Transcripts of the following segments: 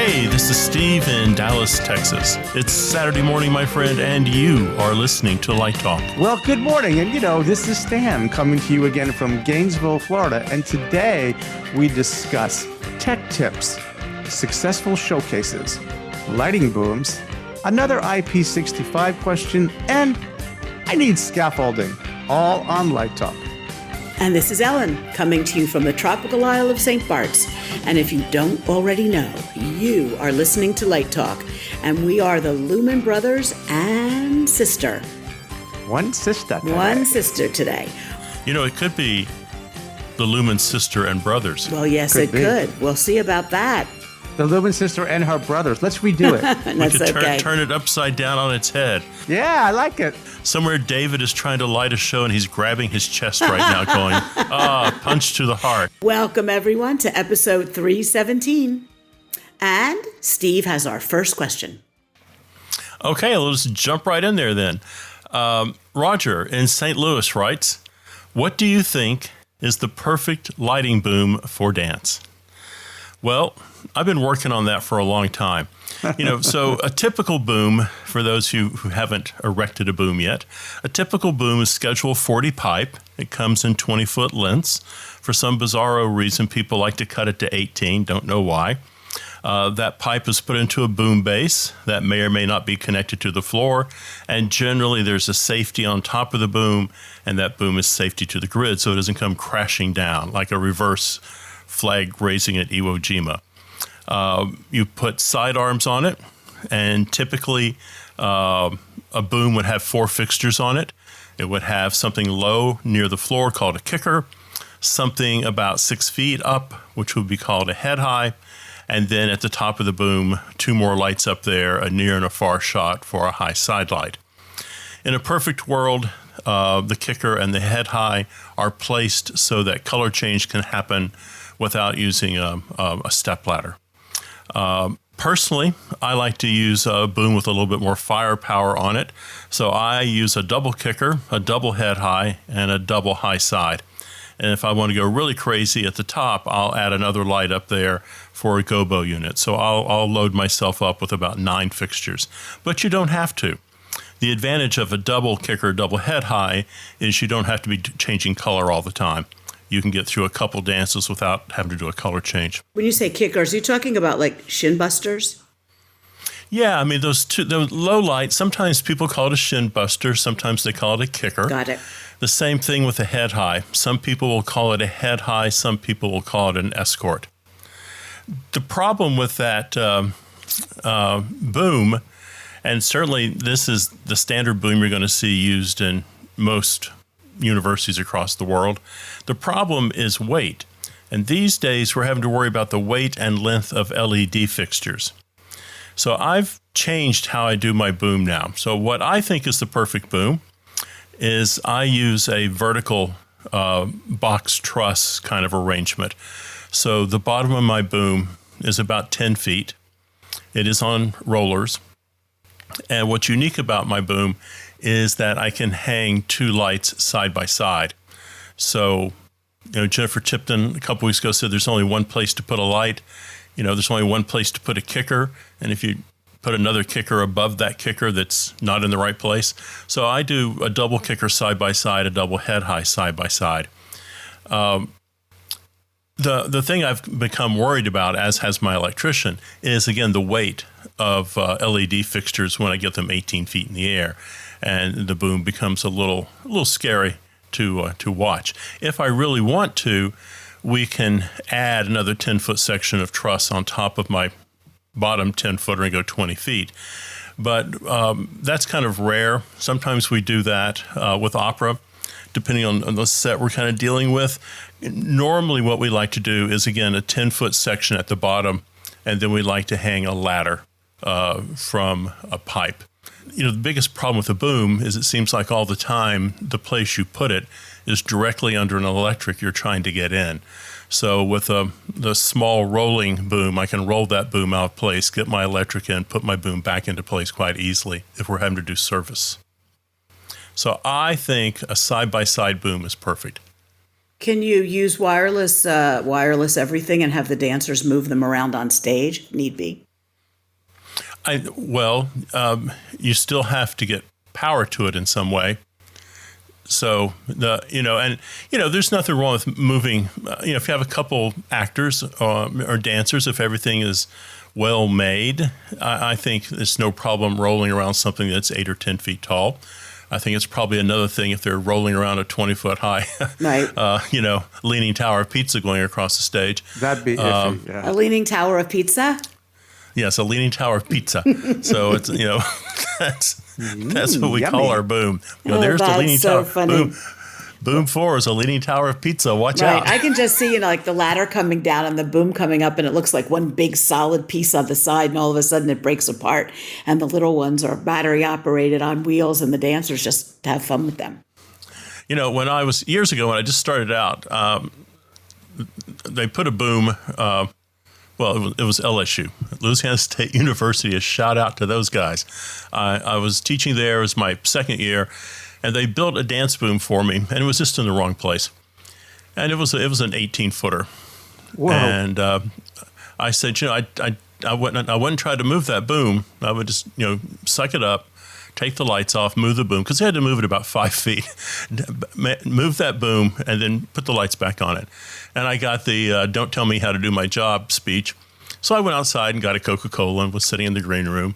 Hey, this is Steve in Dallas, Texas. It's Saturday morning, my friend, and you are listening to Light Talk. Well, good morning. And this is Stan coming to you again from Gainesville, Florida. And today we discuss tech tips, successful showcases, lighting booms, another IP65 question, and I need scaffolding, all on Light Talk. And this is Ellen, coming to you from the tropical isle of St. Bart's. And if you don't already know, you are listening to Light Talk, and we are the Lumen Brothers and Sister. One sister today. One sister today. It could be the Lumen Sister and Brothers. Well, yes, it could. We'll see about that. The Lumen Sister and her brothers. Let's redo it. We could turn it upside down on its head. Yeah, I like it. Somewhere David is trying to light a show and he's grabbing his chest right now going, punch to the heart. Welcome, everyone, to episode 317. And Steve has our first question. Okay, let's jump right in there then. Roger in St. Louis writes, what do you think is the perfect lighting boom for dance? Well, I've been working on that for a long time. So a typical boom, for those who haven't erected a boom yet, a typical boom is Schedule 40 pipe. It comes in 20-foot lengths. For some bizarro reason, people like to cut it to 18. Don't know why. That pipe is put into a boom base that may or may not be connected to the floor. And generally, there's a safety on top of the boom, and that boom is safety to the grid, so it doesn't come crashing down like a reverse flag raising at Iwo Jima. You put side arms on it, and typically a boom would have 4 fixtures on it. It would have something low near the floor called a kicker, something about 6 feet up, which would be called a head high, and then at the top of the boom, 2 more lights up there, a near and a far shot for a high side light. In a perfect world, the kicker and the head high are placed so that color change can happen without using a step ladder. Personally, I like to use a boom with a little bit more firepower on it. So I use a double kicker, a double head high, and a double high side. And if I want to go really crazy at the top, I'll add another light up there for a gobo unit. So I'll load myself up with about 9 fixtures. But you don't have to. The advantage of a double kicker, double head high is you don't have to be changing color all the time. You can get through a couple dances without having to do a color change. When you say kickers, are you talking about like shin busters? Yeah, I mean, those low lights, sometimes people call it a shin buster, sometimes they call it a kicker. Got it. The same thing with a head high. Some people will call it a head high, some people will call it an escort. The problem with that boom, and certainly this is the standard boom you're going to see used in most universities across the world. The problem is weight. And these days we're having to worry about the weight and length of LED fixtures. So I've changed how I do my boom now. So what I think is the perfect boom is I use a vertical box truss kind of arrangement. So the bottom of my boom is about 10 feet. It is on rollers. And what's unique about my boom is that I can hang 2 lights side by side. So, Jennifer Tipton a couple weeks ago said there's only one place to put a light. There's only one place to put a kicker. And if you put another kicker above that kicker, that's not in the right place. So I do a double kicker side by side, a double head high side by side. The thing I've become worried about, as has my electrician, is, again, the weight of LED fixtures when I get them 18 feet in the air. And the boom becomes a little scary to watch. If I really want to, we can add another 10-foot section of truss on top of my bottom 10-footer and go 20 feet. But that's kind of rare. Sometimes we do that with opera, depending on the set we're kind of dealing with. Normally what we like to do is, again, a 10-foot section at the bottom, and then we like to hang a ladder from a pipe. The biggest problem with the boom is it seems like all the time the place you put it is directly under an electric you're trying to get in. So with the small rolling boom, I can roll that boom out of place, get my electric in, put my boom back into place quite easily if we're having to do service. So I think a side-by-side boom is perfect. Can you use wireless everything and have the dancers move them around on stage if need be? You still have to get power to it in some way. So there's nothing wrong with moving. If you have a couple actors or dancers, if everything is well made, I think there's no problem rolling around something that's 8 or 10 feet tall. I think it's probably another thing if they're rolling around a 20-foot high, right. Leaning Tower of Pizza going across the stage. That'd be iffy, yeah. A Leaning Tower of Pizza? Yes, a Leaning Tower of Pizza. So it's, that's what we call our boom. There's the Leaning Tower. Funny. Boom 4 is a Leaning Tower of Pizza. Watch out. I can just see, like the ladder coming down and the boom coming up, and it looks like one big solid piece on the side, and all of a sudden it breaks apart. And the little ones are battery operated on wheels, and the dancers just have fun with them. When I was years ago, when I just started out, they put a boom. It was LSU, Louisiana State University. A shout out to those guys. I was teaching there. It was my second year. And they built a dance boom for me, and it was just in the wrong place. And it was an 18-footer. Whoa. And I said, I wouldn't try to move that boom. I would just, suck it up, take the lights off, move the boom, because they had to move it about 5 feet. Move that boom, and then put the lights back on it. And I got the "Don't tell me how to do my job" speech. So I went outside and got a Coca-Cola and was sitting in the green room.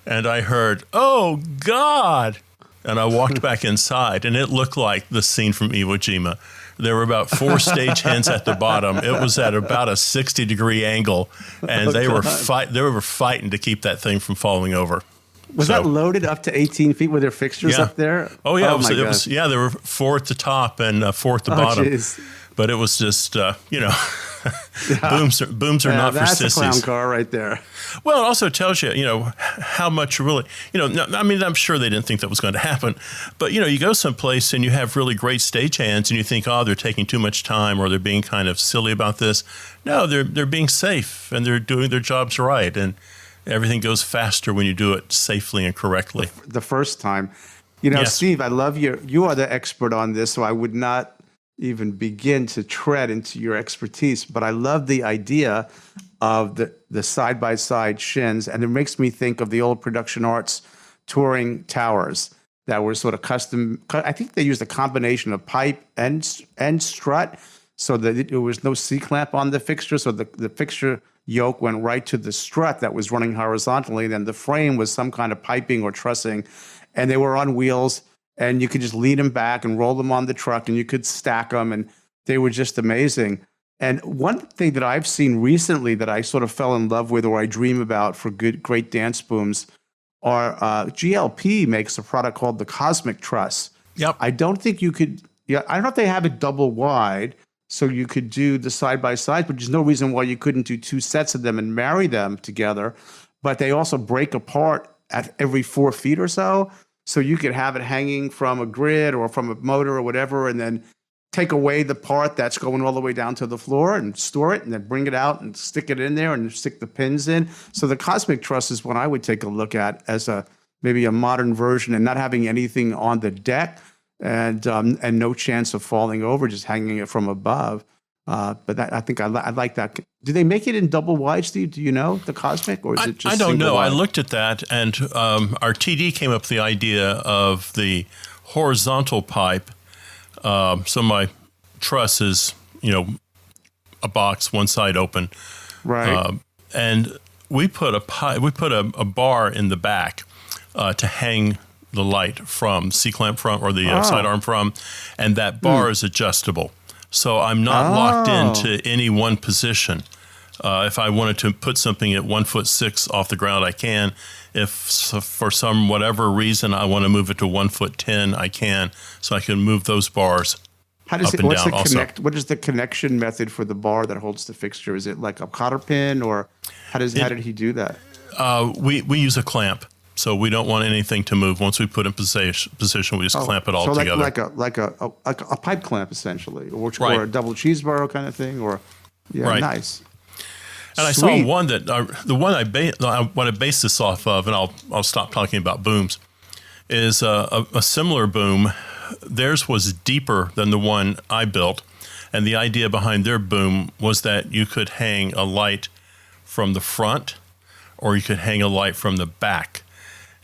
And I heard, "Oh, God." And I walked back inside, and it looked like the scene from Iwo Jima. There were about 4 stagehands at the bottom. It was at about a 60-degree angle, and they were fighting to keep that thing from falling over. Was that loaded up to 18 feet? Were there fixtures up there? Oh, yeah. It was, there were 4 at the top and 4 at the bottom. Geez. But it was just, booms are not for sissies. That's a clown car right there. Well, it also tells you, how much really, I'm sure they didn't think that was going to happen. But, you go someplace and you have really great stagehands and you think, they're taking too much time or they're being kind of silly about this. No, they're being safe and they're doing their jobs right. And everything goes faster when you do it safely and correctly. The first time. Yes. Steve, I love you are the expert on this, so I would not even begin to tread into your expertise, but I love the idea of the side-by-side shins, and it makes me think of the old Production Arts touring towers that were sort of custom. I think they used a combination of pipe and strut, so that there was no C-clamp on the fixture, so the fixture yoke went right to the strut that was running horizontally, and then the frame was some kind of piping or trussing, and they were on wheels. And you could just lean them back and roll them on the truck, and you could stack them, and they were just amazing. And one thing that I've seen recently that I sort of fell in love with, or I dream about for great dance booms, are GLP makes a product called the Cosmic Truss. Yep. I don't think you could. I don't know if they have it double wide, so you could do the side by side, but there's no reason why you couldn't do 2 sets of them and marry them together. But they also break apart at every 4 feet or so. So you could have it hanging from a grid or from a motor or whatever, and then take away the part that's going all the way down to the floor and store it, and then bring it out and stick it in there and stick the pins in. So the Cosmic Truss is what I would take a look at as maybe a modern version, and not having anything on the deck and no chance of falling over, just hanging it from above. But I think I like that. Do they make it in double wide, Steve? Do you know, the Cosmic, or is it just I don't know. wide? I looked at that, and our TD came up with the idea of the horizontal pipe. So my truss is, a box, one side open. Right. And we put a bar in the back to hang the light from, C-clamp from, or the sidearm from, and that bar is adjustable. So I'm not locked into any one position. If I wanted to put something at 1'6" off the ground, I can. If for some whatever reason I want to move it to 1'10", I can. So I can move those bars up and down also. What is the connection method for the bar that holds the fixture? Is it like a cotter pin, or how did he do that? We use a clamp. So we don't want anything to move. Once we put in position, we just clamp it all together. So like a pipe clamp, essentially, or a double cheeseburger kind of thing, or nice. And I saw one that the one I want to base this off of, and I'll stop talking about booms, is a similar boom. Theirs was deeper than the one I built, and the idea behind their boom was that you could hang a light from the front or you could hang a light from the back.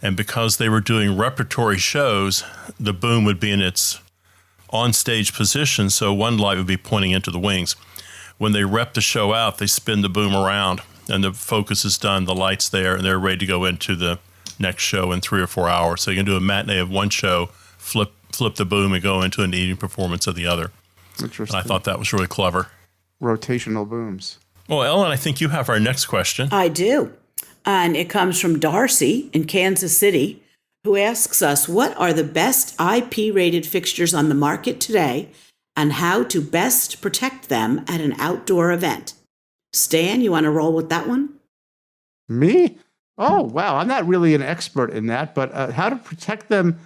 And because they were doing repertory shows, the boom would be in its on-stage position, so one light would be pointing into the wings. When they rep the show out, they spin the boom around, and the focus is done, the light's there, and they're ready to go into the next show in 3 or 4 hours. So you can do a matinee of one show, flip the boom, and go into an evening performance of the other. Interesting. And I thought that was really clever. Rotational booms. Well, Ellen, I think you have our next question. I do. And it comes from Darcy in Kansas City, who asks us, what are the best IP-rated fixtures on the market today and how to best protect them at an outdoor event? Stan, you want to roll with that one? Me? Oh, wow. I'm not really an expert in that, but how to protect them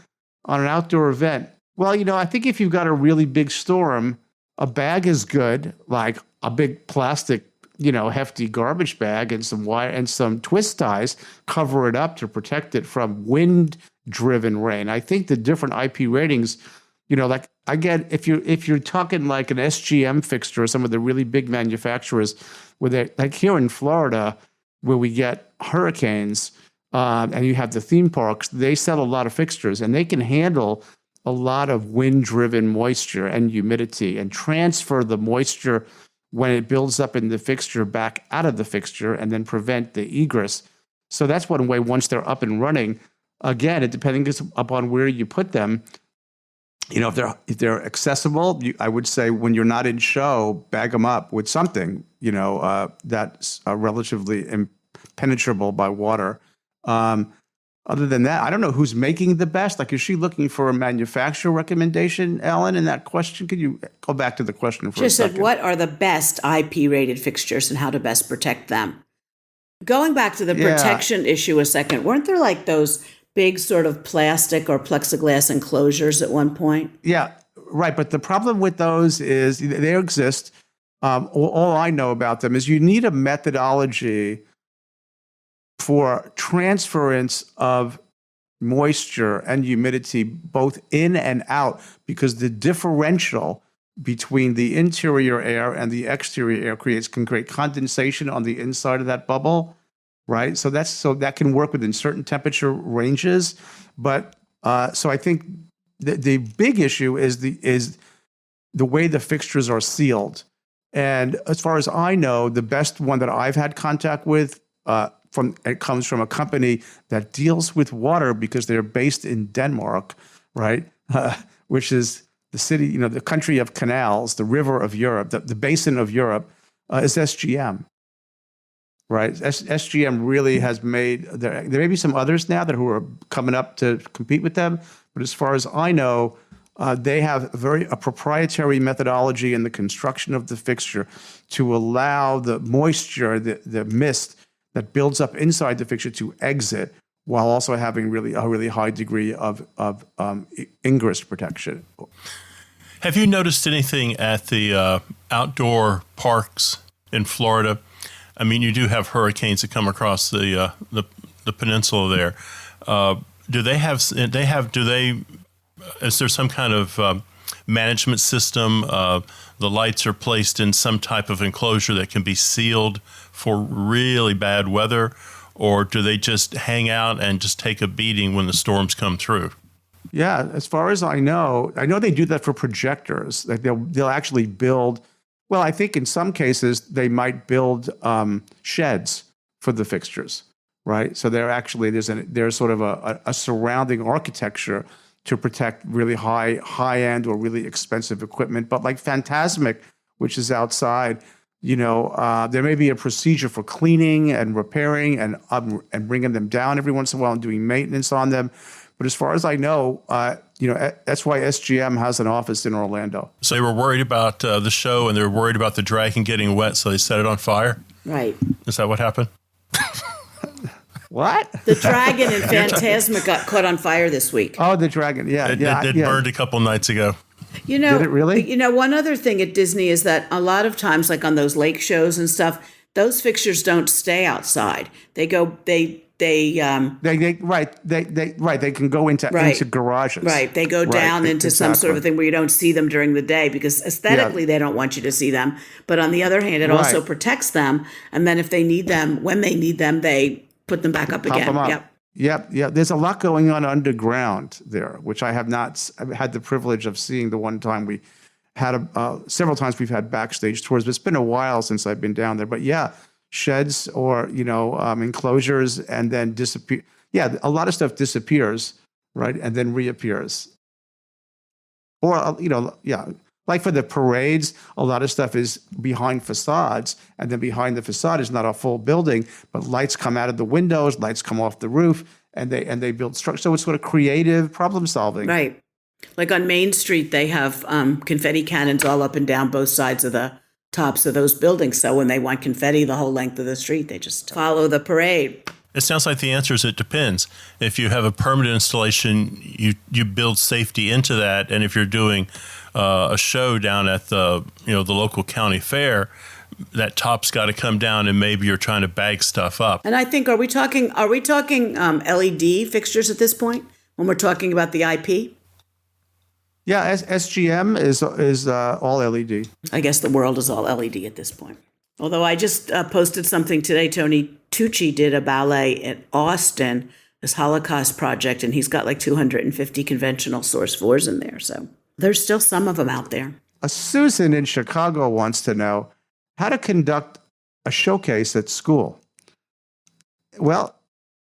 on an outdoor event? Well, I think if you've got a really big storm, a bag is good, like a big plastic, hefty garbage bag and some wire and some twist ties, cover it up to protect it from wind-driven rain. I think the different IP ratings, like I get if you're talking like an SGM fixture or some of the really big manufacturers, where they like here in Florida, where we get hurricanes, and you have the theme parks, they sell a lot of fixtures and they can handle a lot of wind-driven moisture and humidity and transfer the moisture when it builds up in the fixture back out of the fixture and then prevent the egress. So that's one way once they're up and running. Again, it depending upon where you put them. If they're accessible, I would say when you're not in show, bag them up with something, that's relatively impenetrable by water. Other than that, I don't know who's making the best. Like, is she looking for a manufacturer recommendation, Ellen, in that question? Could you go back to the question for a second? Just said, what are the best IP-rated fixtures and how to best protect them? Going back to the protection issue a second, weren't there like those big sort of plastic or plexiglass enclosures at one point? Yeah, right. But the problem with those is they exist. All I know about them is you need a methodology for transference of moisture and humidity both in and out, because the differential between the interior air and the exterior air can create condensation on the inside of that bubble, right? So that can work within certain temperature ranges, but so I think the big issue is the way the fixtures are sealed. And as far as I know, the best one that I've had contact with it comes from a company that deals with water because they're based in Denmark, right? Which is the city, the country of canals, the river of Europe, the basin of Europe, is SGM, right? SGM really has made, there may be some others now who are coming up to compete with them, but as far as I know, they have a proprietary methodology in the construction of the fixture to allow the moisture, the mist that builds up inside the fixture to exit, while also having a really high degree of ingress protection. Have you noticed anything at the outdoor parks in Florida? I mean, you do have hurricanes that come across the peninsula there. Is there some kind of management system? The lights are placed in some type of enclosure that can be sealed for really bad weather, or do they just hang out and just take a beating when the storms come through? Yeah, as far as I know they do that for projectors. Like they'll actually build. Well, I think in some cases they might build sheds for the fixtures, right? So there's sort of a surrounding architecture to protect really high end or really expensive equipment. But like Phantasmic, which is outside, there may be a procedure for cleaning and repairing and bringing them down every once in a while and doing maintenance on them. But as far as I know, that's why SGM has an office in Orlando. So they were worried about the show, and they were worried about the dragon getting wet, so they set it on fire? Right. Is that what happened? What? The dragon in Phantasmic got caught on fire this week. Oh, the dragon. Yeah. It burned a couple nights ago. Did it really? One other thing at Disney is that a lot of times, like on those lake shows and stuff, those fixtures don't stay outside. They go, they can go into garages. Right. They go down into some sort of a thing where you don't see them during the day because aesthetically they don't want you to see them. But on the other hand, it also protects them. And then if they need them, when they need them, they put them back up Pop again. them up. Yep. Yep. There's a lot going on underground there, which I have not had the privilege of seeing. The one time we had several times we've had backstage tours, but it's been a while since I've been down there. But yeah, sheds or enclosures and then disappear. Yeah, a lot of stuff disappears, right, and then reappears. Or like for the parades, a lot of stuff is behind facades, and then behind the facade is not a full building, but lights come out of the windows, lights come off the roof, and they build structure. So it's sort of creative problem solving. Right. Like on Main Street, they have confetti cannons all up and down both sides of the tops of those buildings. So when they want confetti the whole length of the street, they just follow the parade. It sounds like the answer is it depends. If you have a permanent installation, you build safety into that, and if you're doing a show down at the local county fair, that top's got to come down, and maybe you're trying to bag stuff up. And I think are we talking LED fixtures at this point when we're talking about the IP? Yeah, SGM is all LED. I guess the world is all LED at this point. Although I just posted something today, Tony Tucci did a ballet in Austin, this Holocaust project, and he's got like 250 conventional source floors in there. So there's still some of them out there. Susan in Chicago wants to know how to conduct a showcase at school. Well,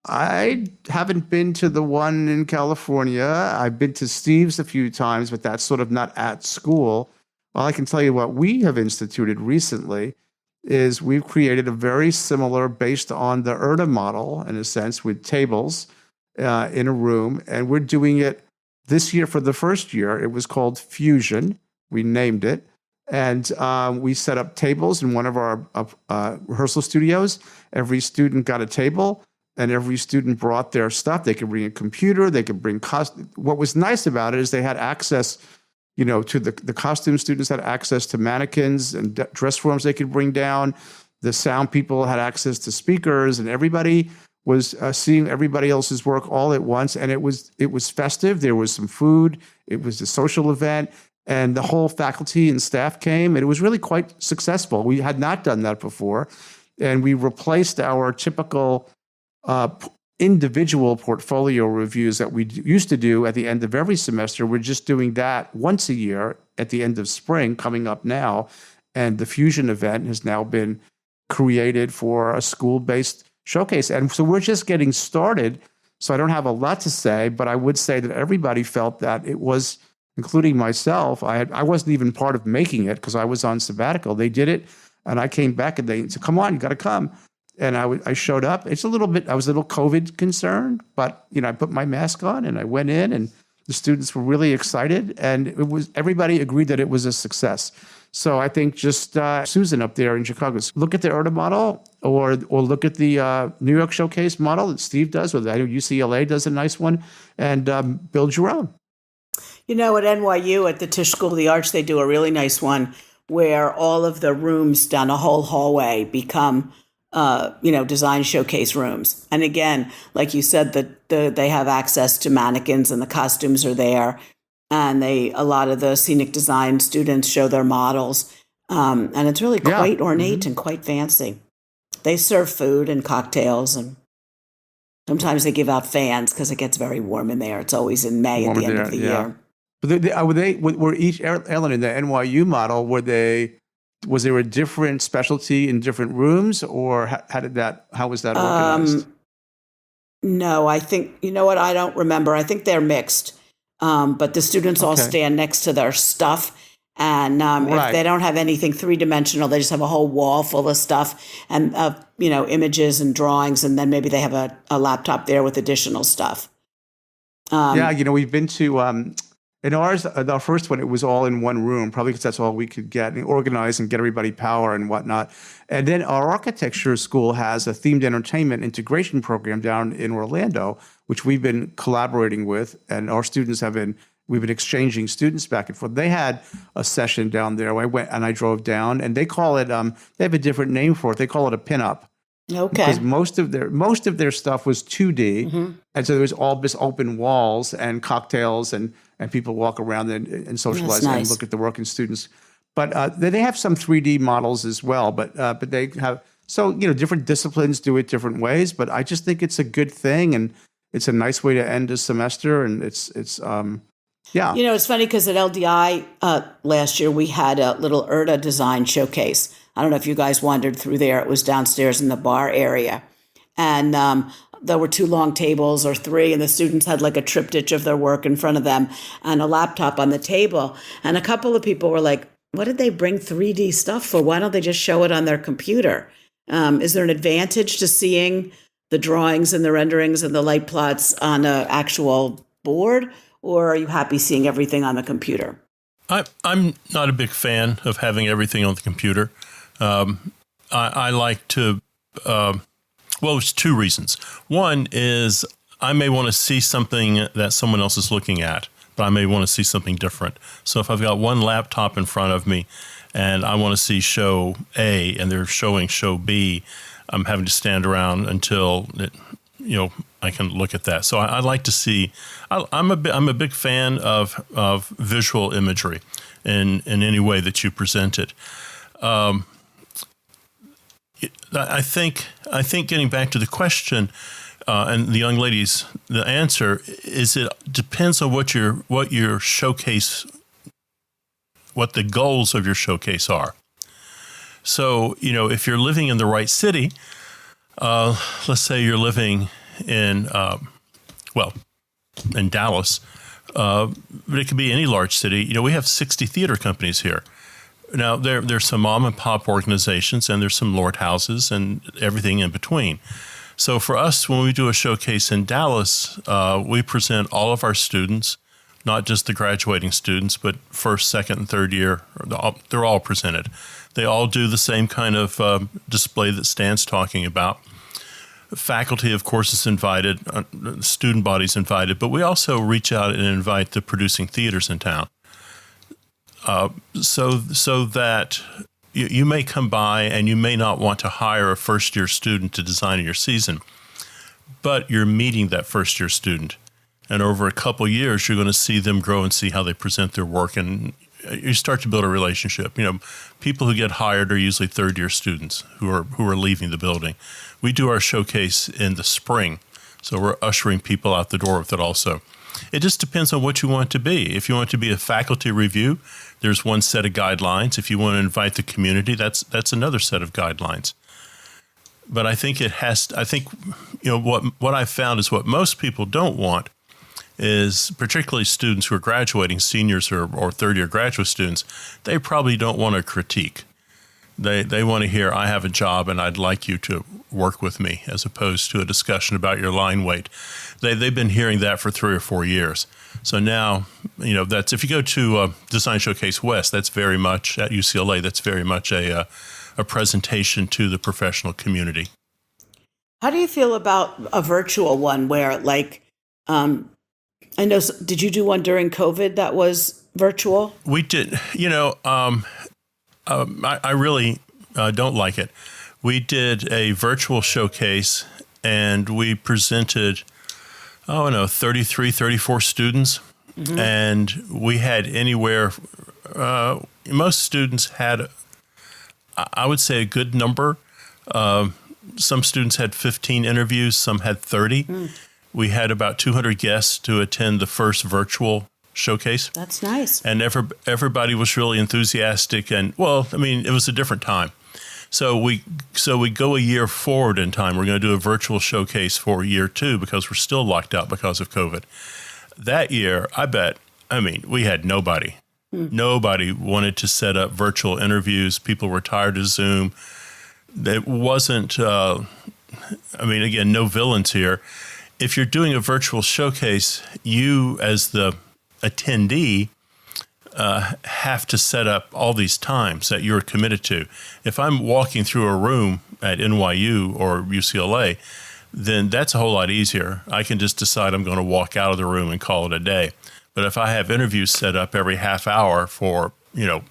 I haven't been to the one in California. I've been to Steve's a few times, but that's sort of not at school. Well, I can tell you what we have instituted recently is we've created a very similar, based on the ERDA model, in a sense, with tables in a room. And we're doing it this year for the first year. It was called Fusion. We named it. And we set up tables in one of our rehearsal studios. Every student got a table, and every student brought their stuff. They could bring a computer. They could bring What was nice about it is they had access to the costume students had access to mannequins and dress forms they could bring down. The sound people had access to speakers, and everybody was seeing everybody else's work all at once. And it was festive. There was some food. It was a social event, and the whole faculty and staff came, and it was really quite successful. We had not done that before, and we replaced our typical individual portfolio reviews that we used to do at the end of every semester. We're just doing that once a year at the end of spring coming up now. And the Fusion event has now been created for a school-based showcase. And so we're just getting started. So I don't have a lot to say, but I would say that everybody felt that it was, including myself, I wasn't even part of making it because I was on sabbatical. They did it, and I came back and they said, come on, you got to come. And I showed up. I was a little COVID concerned, but I put my mask on and I went in, and the students were really excited, and everybody agreed that it was a success. So I think just Susan up there in Chicago, look at the ERDA model, or look at the New York Showcase model that Steve does, or I know UCLA does a nice one, and build your own. At NYU at the Tisch School of the Arts, they do a really nice one where all of the rooms down a whole hallway become design showcase rooms. And again, like you said, they have access to mannequins, and the costumes are there. And a lot of the scenic design students show their models. And it's really quite ornate and quite fancy. They serve food and cocktails, and sometimes they give out fans because it gets very warm in there. It's always in May at the end of the year. But were each, Ellen, in the NYU model, was there a different specialty in different rooms, or how was that organized? No, I think, I don't remember. I think they're mixed. But the students all stand next to their stuff. And if they don't have anything three-dimensional, they just have a whole wall full of stuff and, images and drawings. And then maybe they have a laptop there with additional stuff. We've been to... in ours, our first one, it was all in one room, probably because that's all we could get and organize and get everybody power and whatnot. And then our architecture school has a themed entertainment integration program down in Orlando, which we've been collaborating with, and our students we've been exchanging students back and forth. They had a session down there. I went and I drove down, and they call it, they have a different name for it. They call it a pinup. Okay. Because most of their stuff was 2D, and so there was all this open walls and cocktails, and people walk around and socialize and look at the working students. But they have some 3D models as well. But they have So, different disciplines do it different ways, but I just think it's a good thing, and it's a nice way to end a semester, and it's yeah. It's funny because at LDI last year, we had a little Erta design showcase. I don't know if you guys wandered through there. It was downstairs in the bar area. And there were 2 long tables or 3, and the students had like a triptych of their work in front of them and a laptop on the table. And a couple of people were like, what did they bring 3D stuff for? Why don't they just show it on their computer? Is there an advantage to seeing the drawings and the renderings and the light plots on an actual board? Or are you happy seeing everything on the computer? I'm not a big fan of having everything on the computer. I like to, there's 2 reasons. One is I may want to see something that someone else is looking at, but I may want to see something different. So if I've got one laptop in front of me and I want to see show A and they're showing show B, I'm having to stand around until I can look at that. So I like to see. I'm a big fan of visual imagery in any way that you present it. I think getting back to the question and the young lady's the answer is it depends on what your showcase, what the goals of your showcase are. So if you're living in the right city, let's say you're living in Dallas, but it could be any large city. We have 60 theater companies here. Now, there's some mom and pop organizations, and there's some lord houses and everything in between. So for us, when we do a showcase in Dallas, we present all of our students, not just the graduating students, but first, second, and third year. They're all presented. They all do the same kind of display that Stan's talking about. Faculty, of course, is invited, student body's invited, but we also reach out and invite the producing theaters in town. So that you may come by and you may not want to hire a first-year student to design your season, but you're meeting that first-year student. And over a couple years, you're going to see them grow and see how they present their work, and you start to build a relationship. People who get hired are usually third-year students who are leaving the building. We do our showcase in the spring, so we're ushering people out the door with it also. It just depends on what you want it to be. If you want it to be a faculty review, there's one set of guidelines. If you want to invite the community, that's another set of guidelines. But I think what I've found is what most people don't want is, particularly students who are graduating, seniors or third-year graduate students, they probably don't want a critique. They want to hear, I have a job and I'd like you to work with me, as opposed to a discussion about your line weight. They've been hearing that for 3 or 4 years. So now, that's, if you go to Design Showcase West, that's very much, at UCLA, that's very much a presentation to the professional community. How do you feel about a virtual one where, I know, did you do one during COVID that was virtual? We did. I really don't like it. We did a virtual showcase, and we presented, 33, 34 students. Mm-hmm. And we had anywhere, most students had, I would say, a good number. Some students had 15 interviews, some had 30. Mm. We had about 200 guests to attend the first virtual showcase. That's nice. And everybody was really enthusiastic. And, it was a different time. So we go a year forward in time. We're going to do a virtual showcase for year 2 because we're still locked out because of COVID. That year, we had nobody. Nobody wanted to set up virtual interviews. People were tired of Zoom. It wasn't, again, no villains here. If you're doing a virtual showcase, you as the attendee have to set up all these times that you're committed to. If I'm walking through a room at NYU or UCLA, then that's a whole lot easier. I can just decide I'm going to walk out of the room and call it a day. But if I have interviews set up every half hour for, a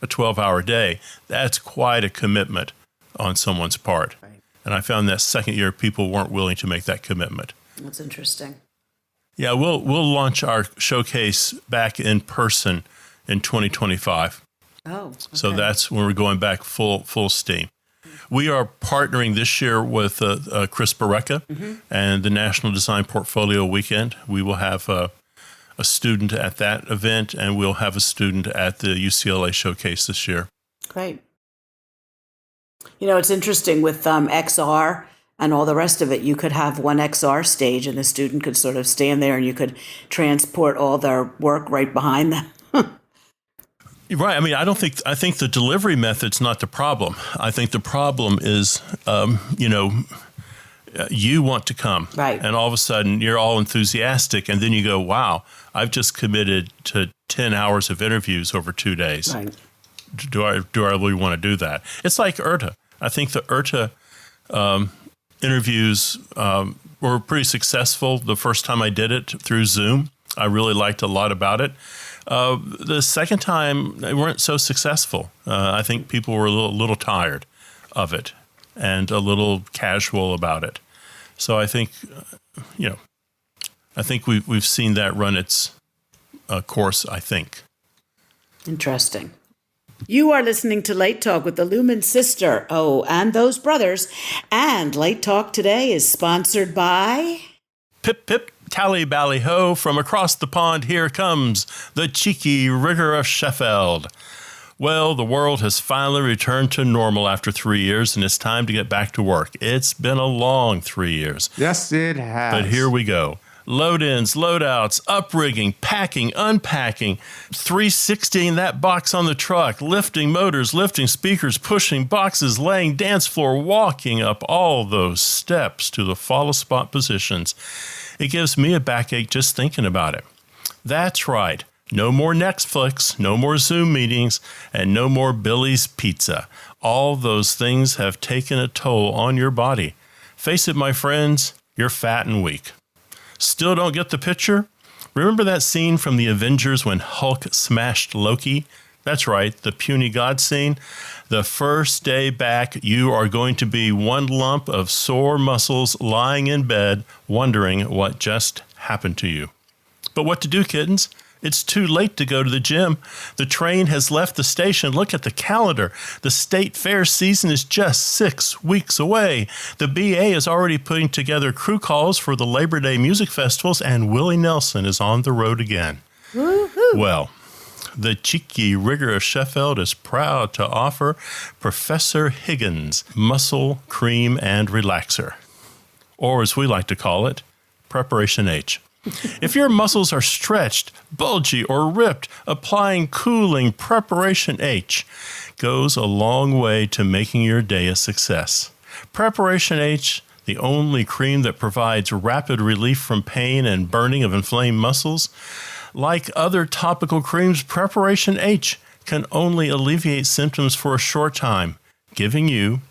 12-hour day, that's quite a commitment on someone's part. Right. And I found that second year people weren't willing to make that commitment. That's interesting. Yeah, we'll launch our showcase back in person in 2025. Oh, okay. So that's when we're going back full steam. We are partnering this year with Chris Barreca and the National Design Portfolio Weekend. We will have a student at that event, and we'll have a student at the UCLA Showcase this year. Great. It's interesting with XR and all the rest of it. You could have one XR stage, and the student could sort of stand there, and you could transport all their work right behind them. Right. I mean, I think the delivery method's not the problem. I think the problem is, you want to come. Right. And all of a sudden you're all enthusiastic. And then you go, wow, I've just committed to 10 hours of interviews over 2 days. Right. Do I really want to do that? It's like IRTA. I think the IRTA interviews were pretty successful the first time I did it through Zoom. I really liked a lot about it. The second time, they weren't so successful. I think people were a little tired of it and a little casual about it. So I think, we've seen that run its course, I think. Interesting. You are listening to Late Talk with the Lumen Sister. Oh, and those brothers. And Late Talk today is sponsored by... Pip, pip. Tally bally ho, from across the pond here comes the cheeky rigger of Sheffield. Well, the world has finally returned to normal after 3 years, and it's time to get back to work. It's been a long 3 years. Yes, it has. But here we go. Load-ins, load-outs, uprigging, packing, unpacking, 360ing that box on the truck, lifting motors, lifting speakers, pushing boxes, laying dance floor, walking up all those steps to the follow spot positions. It gives me a backache just thinking about it. That's right. No more Netflix, no more Zoom meetings, and no more Billy's Pizza. All those things have taken a toll on your body. Face it, my friends, you're fat and weak. Still don't get the picture? Remember that scene from the Avengers when Hulk smashed Loki? That's right, the puny god scene. The first day back, you are going to be one lump of sore muscles lying in bed, wondering what just happened to you. But what to do, kittens? It's too late to go to the gym. The train has left the station. Look at the calendar. The state fair season is just 6 weeks away. The BA is already putting together crew calls for the Labor Day music festivals, and Willie Nelson is on the road again. Woo-hoo. Well, the cheeky rigger of Sheffield is proud to offer Professor Higgins Muscle Cream and Relaxer, or as we like to call it, Preparation H. If your muscles are stretched, bulgy, or ripped, applying cooling Preparation H goes a long way to making your day a success. Preparation H, the only cream that provides rapid relief from pain and burning of inflamed muscles. Like other topical creams, Preparation H can only alleviate symptoms for a short time, giving you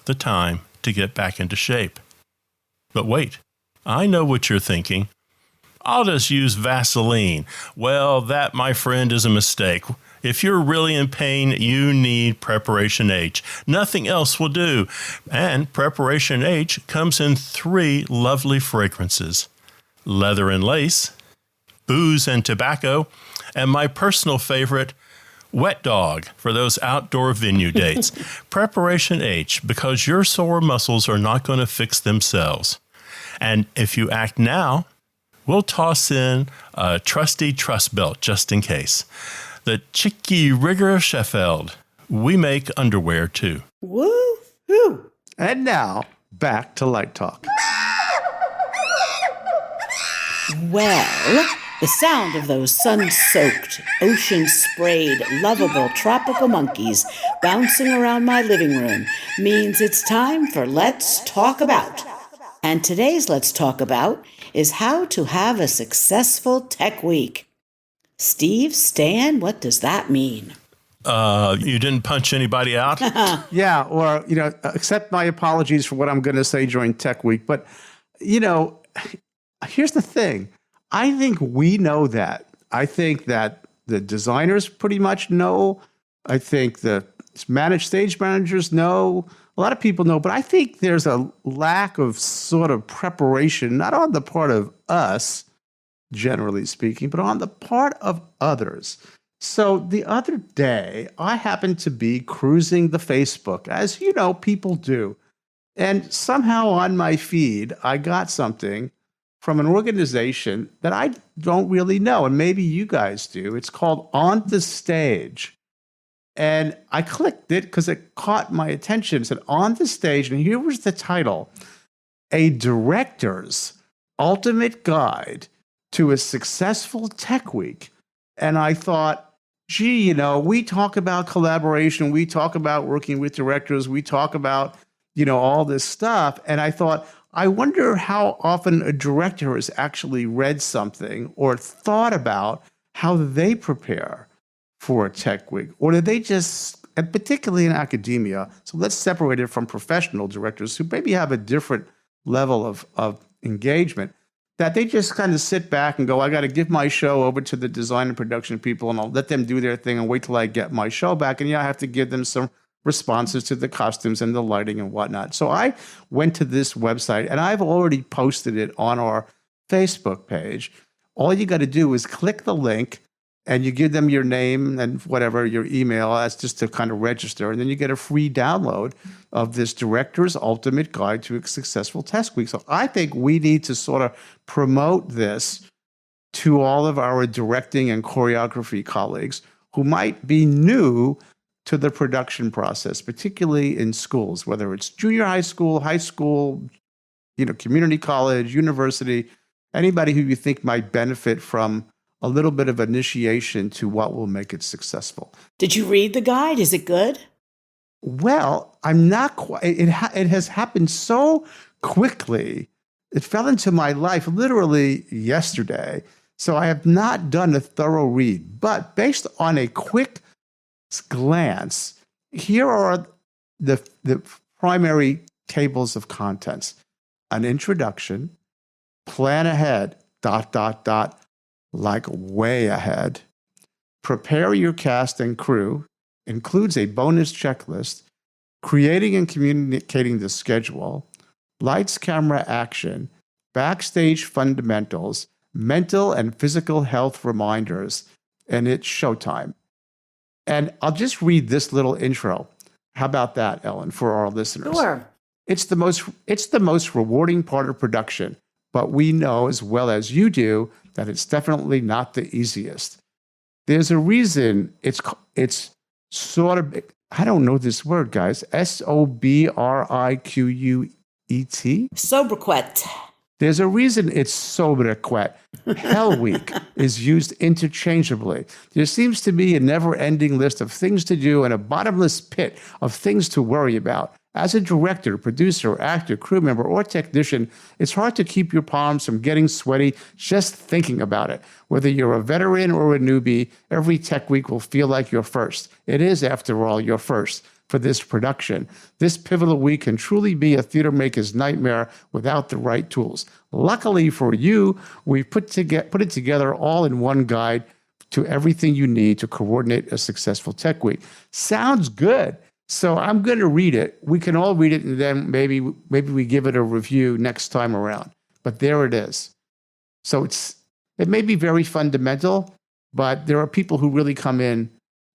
the time to get back into shape. But wait, I know what you're thinking. I'll just use Vaseline. Well, that, my friend, is a mistake. If you're really in pain, you need Preparation H. Nothing else will do. And Preparation H comes in 3 lovely fragrances: leather and lace, booze and tobacco, and my personal favorite, wet dog, for those outdoor venue dates. Preparation H, because your sore muscles are not going to fix themselves. And if you act now, we'll toss in a trusty truss belt just in case. The cheeky rigger of Sheffield. We make underwear too. Woo-hoo. And now, back to Light Talk. Well, the sound of those sun-soaked, ocean-sprayed, lovable tropical monkeys bouncing around my living room means it's time for Let's Talk About. And today's Let's Talk About is how to have a successful tech week. Steve, Stan, what does that mean? You didn't punch anybody out? Yeah, or, accept my apologies for what I'm going to say during Tech Week. But, here's the thing. I think we know that. I think that the designers pretty much know. I think the stage managers know. A lot of people know. But I think there's a lack of sort of preparation, not on the part of us, generally speaking, but on the part of others. So the other day, I happened to be cruising the Facebook, as you know, people do. And somehow on my feed, I got something from an organization that I don't really know, and maybe you guys do. It's called On the Stage. And I clicked it because it caught my attention. It said On the Stage, and here was the title: A Director's Ultimate Guide to a Successful Tech Week. And I thought, gee, we talk about collaboration, we talk about working with directors, we talk about, all this stuff. And I thought, I wonder how often a director has actually read something or thought about how they prepare for a tech week. Or do they just, and particularly in academia, so let's separate it from professional directors who maybe have a different level of engagement, that they just kind of sit back and go, I got to give my show over to the design and production people, and I'll let them do their thing and wait till I get my show back. And I have to give them some responses to the costumes and the lighting and whatnot. So I went to this website, and I've already posted it on our Facebook page. All you got to do is click the link, and you give them your name and whatever, your email. That's just to kind of register. And then you get a free download of this Director's Ultimate Guide to a Successful Tech Week. So I think we need to sort of promote this to all of our directing and choreography colleagues who might be new to the production process, particularly in schools, whether it's junior high school, community college, university, anybody who you think might benefit from a little bit of initiation to what will make it successful. Did you read the guide? Is it good? Well, I'm not quite. It has happened so quickly. It fell into my life literally yesterday. So I have not done a thorough read. But based on a quick glance, here are the primary tables of contents: an introduction, plan ahead, ... like way ahead, prepare your cast and crew, includes a bonus checklist, creating and communicating the schedule, lights, camera, action, backstage fundamentals, mental and physical health reminders, and it's showtime. And I'll just read this little intro. How about that, Ellen, for our listeners? Sure. It's the most rewarding part of production, but we know as well as you do that it's definitely not the easiest. There's a reason it's sort of, I don't know this word, guys, sobriquet? Sobriquet. There's a reason it's sobriquet. Hell Week is used interchangeably. There seems to be a never-ending list of things to do and a bottomless pit of things to worry about. As a director, producer, actor, crew member, or technician, it's hard to keep your palms from getting sweaty just thinking about it. Whether you're a veteran or a newbie, every tech week will feel like your first. It is, after all, your first for this production. This pivotal week can truly be a theater maker's nightmare without the right tools. Luckily for you, we've put it together all in one guide to everything you need to coordinate a successful tech week. Sounds good. So I'm going to read it. We can all read it, and then maybe we give it a review next time around. But there it is. So it may be very fundamental, but there are people who really come in.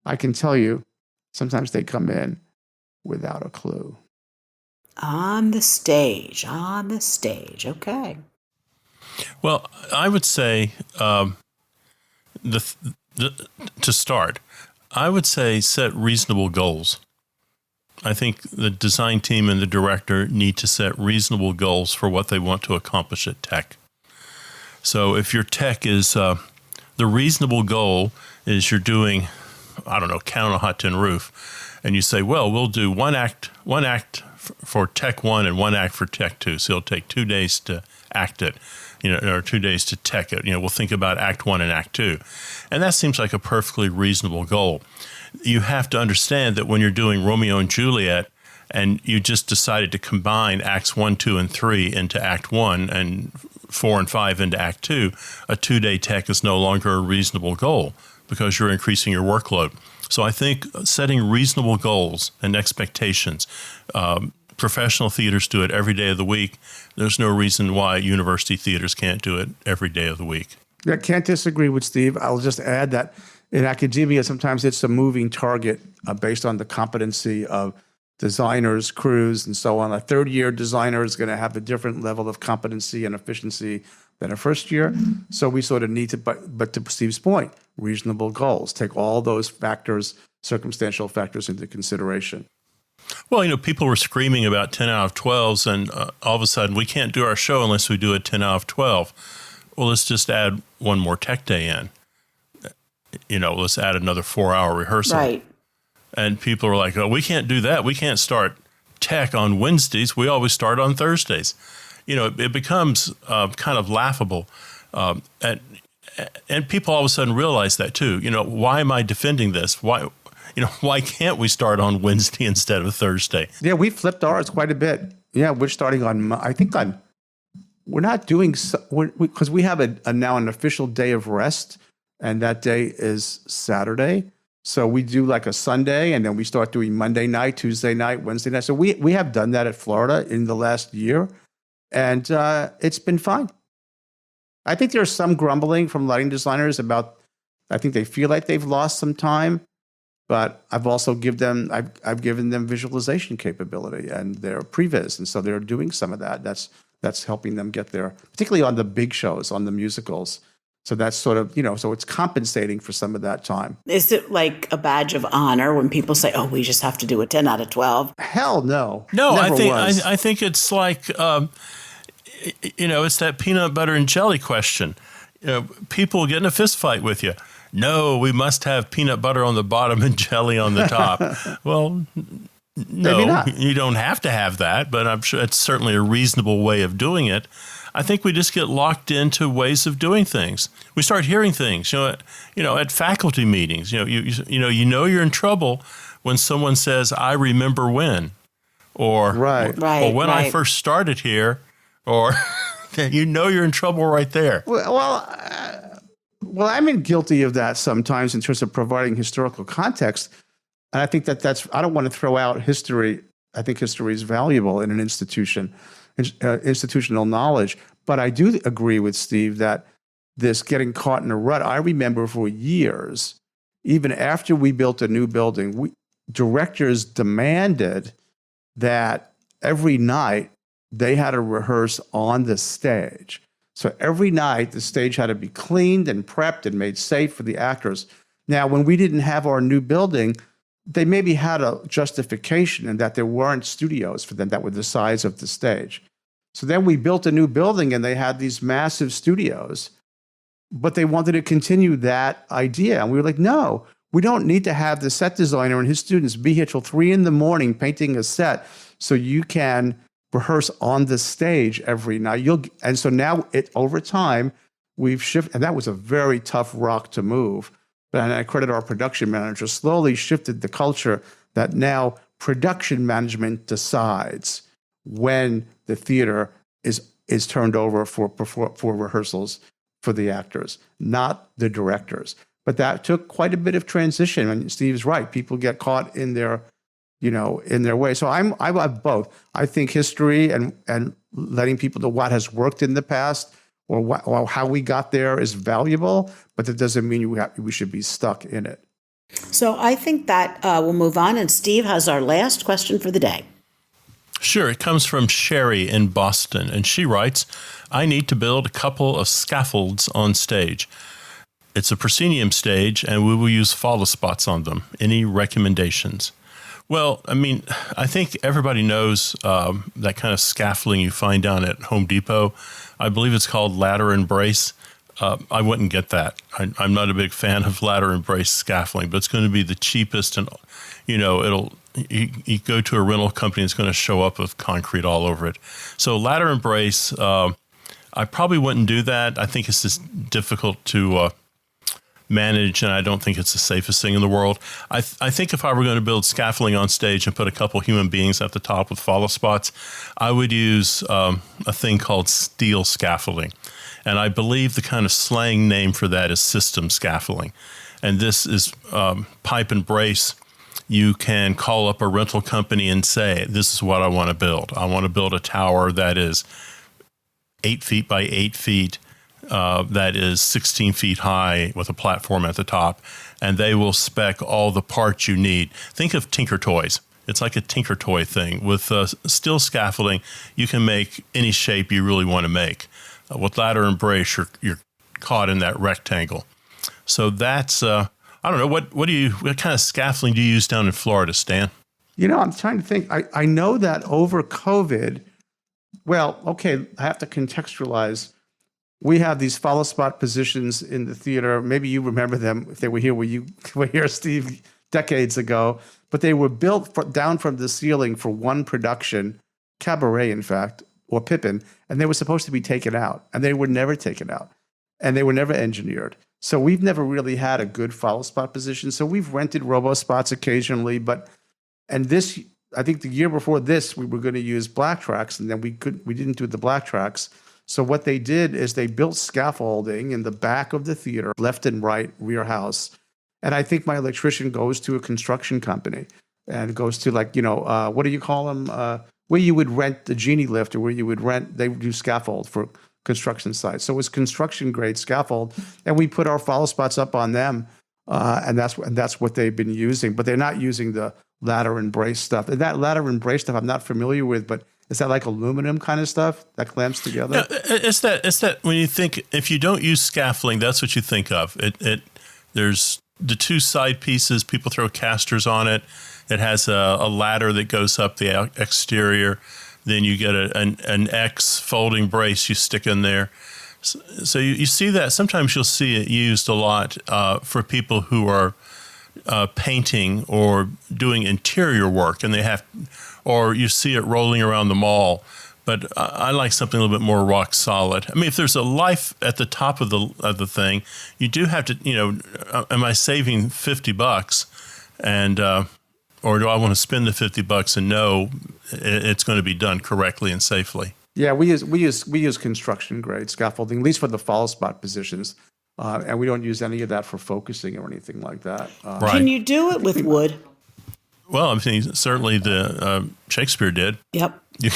I can tell you, sometimes they come in without a clue. On the stage. Okay. Well, I would say to start, I would say set reasonable goals. I think the design team and the director need to set reasonable goals for what they want to accomplish at tech. So if your tech is, the reasonable goal is you're doing, Count on a Hot Tin Roof, and you say, well, we'll do one act for Tech 1 and one act for Tech 2. So it'll take 2 days to act it, or 2 days to tech it. We'll think about Act 1 and Act 2. And that seems like a perfectly reasonable goal. You have to understand that when you're doing Romeo and Juliet and you just decided to combine Acts 1, 2, and 3 into Act 1 and 4 and 5 into Act 2, a 2-day tech is no longer a reasonable goal because you're increasing your workload. So I think setting reasonable goals and expectations, professional theaters do it every day of the week. There's no reason why university theaters can't do it every day of the week. I can't disagree with Steve. I'll just add that in academia, sometimes it's a moving target based on the competency of designers, crews, and so on. A third-year designer is going to have a different level of competency and efficiency than a first year. So we sort of need to, but to Steve's point, reasonable goals. Take all those factors, circumstantial factors into consideration. Well, people were screaming about 10 out of 12s, and all of a sudden, we can't do our show unless we do a 10 out of 12. Well, let's just add one more tech day in. Let's add another 4-hour rehearsal. Right. And people are like, oh, we can't do that. We can't start tech on Wednesdays. We always start on Thursdays. It becomes kind of laughable. And people all of a sudden realize that too. Why am I defending this? Why can't we start on Wednesday instead of Thursday? Yeah, we flipped ours quite a bit. Yeah, we're starting on, we're not doing, because we have now an official day of rest, and that day is Saturday. So we do like a Sunday, and then we start doing Monday night, Tuesday night, Wednesday night. So we have done that at Florida in the last year, and it's been fine. I think there's some grumbling from lighting designers about, I think they feel like they've lost some time, but I've also given them visualization capability and their previs, and so they're doing some of that. That's helping them get there, particularly on the big shows, on the musicals. So that's sort of, so it's compensating for some of that time. Is it like a badge of honor when people say, oh, we just have to do a 10 out of 12? Hell no. No, I think it's like, it's that peanut butter and jelly question. People get in a fist fight with you. No, we must have peanut butter on the bottom and jelly on the top. Well, no, you don't have to have that, but I'm sure it's certainly a reasonable way of doing it. I think we just get locked into ways of doing things. We start hearing things, at faculty meetings. You know you're in trouble when someone says, "I remember when," or when I first started here, or you're in trouble right there. Well, I'm guilty of that sometimes in terms of providing historical context, and I think that's. I don't want to throw out history. I think history is valuable in an institution. Institutional knowledge. But I do agree with Steve that this getting caught in a rut, I remember for years, even after we built a new building, directors demanded that every night they had to rehearse on the stage. So every night the stage had to be cleaned and prepped and made safe for the actors. Now, when we didn't have our new building, they maybe had a justification in that there weren't studios for them that were the size of the stage. So then we built a new building and they had these massive studios, but they wanted to continue that idea. And we were like, no, we don't need to have the set designer and his students be here till 3 a.m. painting a set so you can rehearse on the stage every night. And so now over time, we've shifted, and that was a very tough rock to move. And I credit our production manager, slowly shifted the culture that now production management decides when the theater is turned over for rehearsals for the actors, not the directors. But that took quite a bit of transition. And Steve's right; people get caught in their way. So I have both. I think history and letting people know what has worked in the past or how we got there is valuable, but that doesn't mean we should be stuck in it. So I think that we'll move on, and Steve has our last question for the day. Sure. It comes from Sherry in Boston, and she writes, I need to build a couple of scaffolds on stage. It's a proscenium stage, and we will use followspots on them. Any recommendations? Well, I think everybody knows that kind of scaffolding you find down at Home Depot. I believe it's called ladder and brace. I wouldn't get that. I'm not a big fan of ladder and brace scaffolding, but it's going to be the cheapest, and you go to a rental company, it's going to show up with concrete all over it. So ladder and brace, I probably wouldn't do that. I think it's just difficult to manage, and I don't think it's the safest thing in the world. I think if I were going to build scaffolding on stage and put a couple human beings at the top with followspots, I would use a thing called steel scaffolding. And I believe the kind of slang name for that is system scaffolding. And this is pipe and brace. You can call up a rental company and say, this is what I want to build. I want to build a tower that is 8 feet by 8 feet, that is 16 feet high with a platform at the top, and they will spec all the parts you need. Think of Tinker Toys. It's like a Tinker Toy thing. With steel scaffolding, you can make any shape you really want to make. With ladder and brace, you're caught in that rectangle. So that's, I don't know, what kind of scaffolding do you use down in Florida, Stan? I'm trying to think. I know that over COVID, well, okay, I have to contextualize. We have these follow spot positions in the theater. Maybe you remember them if they were here when you were here, Steve, decades ago. But they were built down from the ceiling for one production, Cabaret, in fact, or Pippin, and they were supposed to be taken out, and they were never taken out, and they were never engineered. So we've never really had a good follow spot position. So we've rented robo spots occasionally, and this, I think the year before this, we were going to use black tracks, and then we didn't do the black tracks. So what they did is they built scaffolding in the back of the theater, left and right, rear house. And I think my electrician goes to a construction company and goes to what do you call them? Where you would rent the genie lift, or where you would they would do scaffold for construction sites. So it was construction grade scaffold, and we put our follow spots up on them, and that's what they've been using. But they're not using the ladder and brace stuff. And that ladder and brace stuff I'm not familiar with, but is that like aluminum kind of stuff that clamps together? Yeah, it's that when you think, if you don't use scaffolding, that's what you think of. There's the two side pieces, people throw casters on it. It has a ladder that goes up the exterior. Then you get an X folding brace you stick in there. So you see that. Sometimes you'll see it used a lot for people who are painting or doing interior work, and or you see it rolling around the mall. But I like something a little bit more rock solid. I mean, if there's a life at the top of the thing, you do have to, am I saving $50 and or do I want to spend the $50 and know it's going to be done correctly and safely? Yeah, we use construction grade scaffolding, at least for the follow spot positions, and we don't use any of that for focusing or anything like that. Right. Can you do it with wood? Well, I mean, certainly the Shakespeare did. Yep. You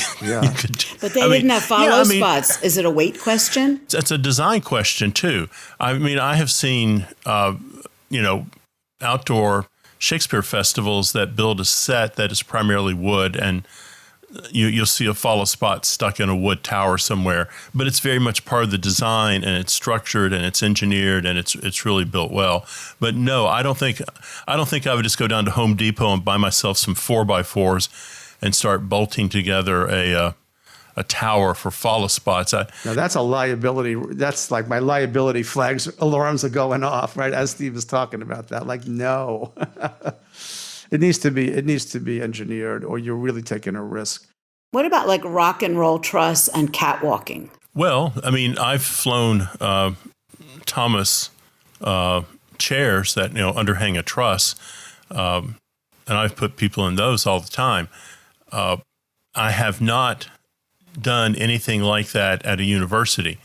could, but they didn't have follow spots. Is it a weight question? It's a design question too. I mean, I have seen, outdoor Shakespeare festivals that build a set that is primarily wood, and you'll see a follow spot stuck in a wood tower somewhere. But it's very much part of the design, and it's structured, and it's engineered, and it's really built well. But no, I don't think I would just go down to Home Depot and buy myself some 4x4s and start bolting together a tower for follow spots. Now that's a liability. That's like my liability flags alarms are going off, right? As Steve was talking about that, like no, it needs to be engineered, or you're really taking a risk. What about like rock and roll truss and catwalking? Well, I mean, I've flown Thomas chairs that underhang a truss, and I've put people in those all the time. I have not done anything like that at a university.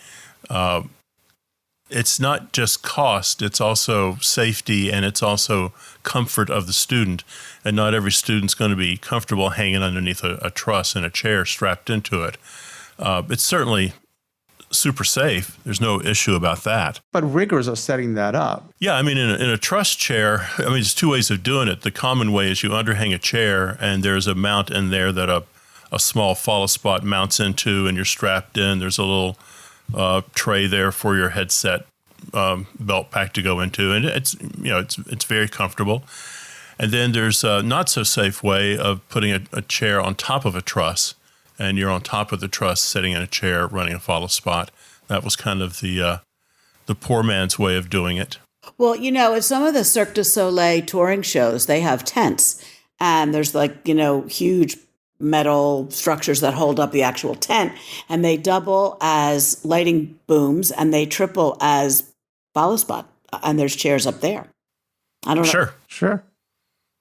It's not just cost, it's also safety, and it's also comfort of the student. And not every student's going to be comfortable hanging underneath a truss in a chair strapped into it. It's certainly super safe. There's no issue about that. But riggers are setting that up. Yeah, I mean, in a truss chair, I mean, there's two ways of doing it. The common way is you underhang a chair, and there's a mount in there that a small follow spot mounts into, and you're strapped in. There's a little tray there for your headset belt pack to go into, and it's very comfortable. And then there's a not so safe way of putting a chair on top of a truss, and you're on top of the truss sitting in a chair running a follow spot. That was kind of the poor man's way of doing it. Well, at some of the Cirque du Soleil touring shows, they have tents, and there's huge metal structures that hold up the actual tent, and they double as lighting booms, and they triple as follow spot, and there's chairs up there. I don't know. Sure.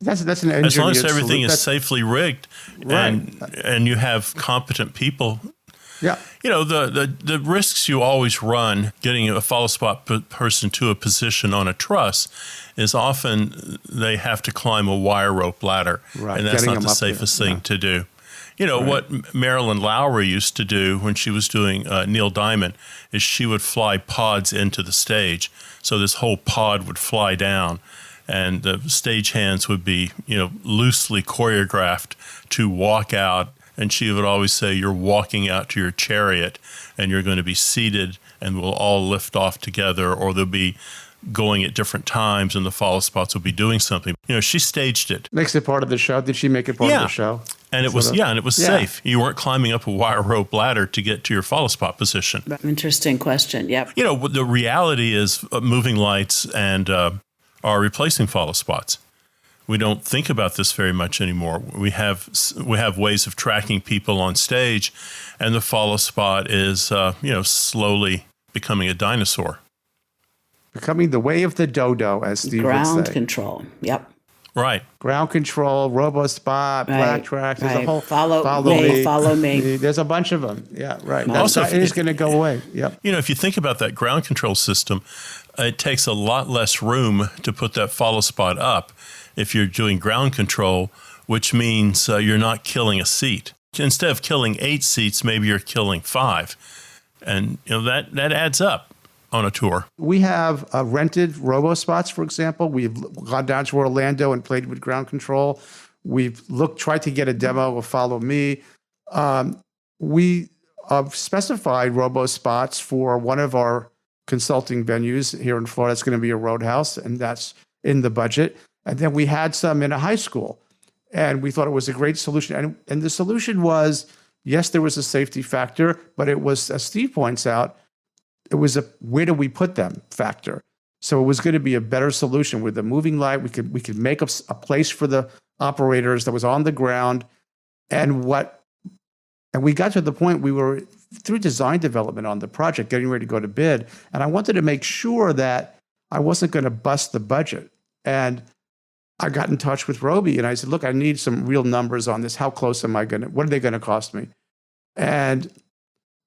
That's an engineered as long as everything is safely rigged, right. and you have competent people. Yeah. The risks you always run getting a follow spot person to a position on a truss is often they have to climb a wire rope ladder, right. and that's Getting not the safest thing to do. What Marilyn Lowry used to do when she was doing Neil Diamond is she would fly pods into the stage. So this whole pod would fly down, and the stagehands would be, loosely choreographed to walk out. And she would always say, you're walking out to your chariot, and you're going to be seated, and we'll all lift off together, or they'll be going at different times, and the follow spots will be doing something. She staged it. Makes it part of the show. Did she make it part of the show? And it was safe. You weren't climbing up a wire rope ladder to get to your follow spot position. Interesting question. Yep. The reality is moving lights and are replacing follow spots. We don't think about this very much anymore. We have ways of tracking people on stage, and the follow spot is slowly becoming a dinosaur. Becoming the way of the dodo, as Steve would say. Ground control. Yep. Right. Ground control, RoboSpot, Black Tracks. There's a whole follow me. There's a bunch of them. Yeah, right. Also, it is going to go away. Yep. If you think about that ground control system, it takes a lot less room to put that follow spot up if you're doing ground control, which means you're not killing a seat. Instead of killing 8 seats, maybe you're killing 5. And that adds up on a tour. We have rented RoboSpots, for example. We've gone down to Orlando and played with ground control. We've tried to get a demo of Follow Me. We specified RoboSpots for one of our consulting venues here in Florida. It's going to be a Roadhouse, and that's in the budget. And then we had some in a high school, and we thought it was a great solution. And the solution was, yes, there was a safety factor, but it was, as Steve points out, it was a where do we put them factor. So it was going to be a better solution with the moving light. We could make a place for the operators that was on the ground. And we got to the point we were through design development on the project, getting ready to go to bid. And I wanted to make sure that I wasn't going to bust the budget. And I got in touch with Roby and I said, look, I need some real numbers on this. How close am I what are they going to cost me? And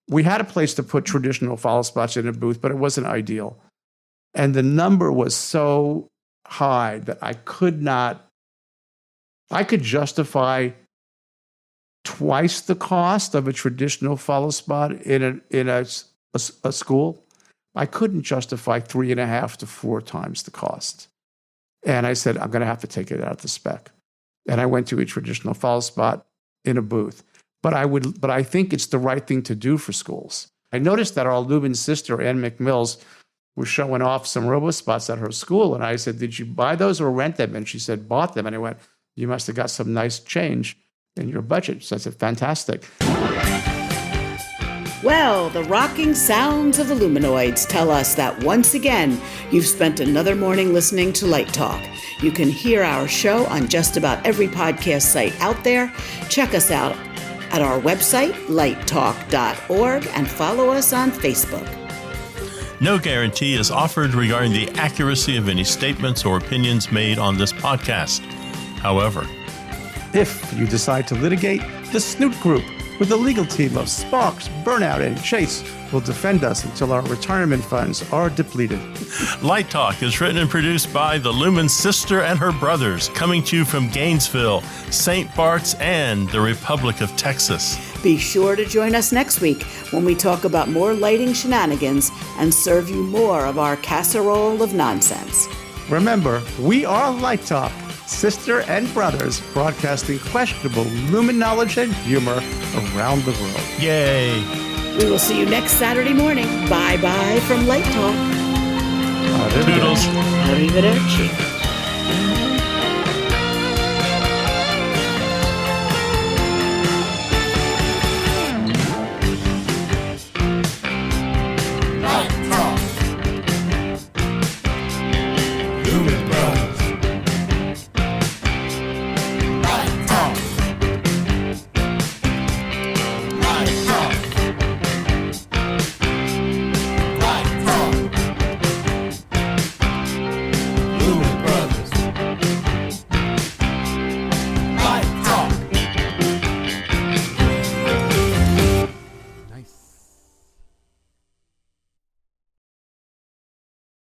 we had a place to put traditional follow spots in a booth, but it wasn't ideal. And the number was so high that I could justify twice the cost of a traditional follow spot in a school. I couldn't justify 3.5 to 4 times the cost. And I said, I'm going to have to take it out of the spec. And I went to a traditional follow spot in a booth. But I think it's the right thing to do for schools. I noticed that our Lumen sister, Ann McMills, was showing off some RoboSpots at her school. And I said, did you buy those or rent them? And she said, bought them. And I went, you must have got some nice change in your budget. So I said, fantastic. Well, the rocking sounds of the Luminoids tell us that once again, you've spent another morning listening to Light Talk. You can hear our show on just about every podcast site out there. Check us out at our website, lighttalk.org, and follow us on Facebook. No guarantee is offered regarding the accuracy of any statements or opinions made on this podcast. However, if you decide to litigate, the Snoot Group, with a legal team of Sparks, Burnout, and Chase, will defend us until our retirement funds are depleted. Light Talk is written and produced by the Lumen Sister and her brothers, coming to you from Gainesville, St. Bart's, and the Republic of Texas. Be sure to join us next week when we talk about more lighting shenanigans and serve you more of our casserole of nonsense. Remember, we are Light Talk, sister and brothers, broadcasting questionable lumen knowledge and humor around the world. Yay! We will see you next Saturday morning. Bye-bye from Light Talk. Toodles. Arrivederci.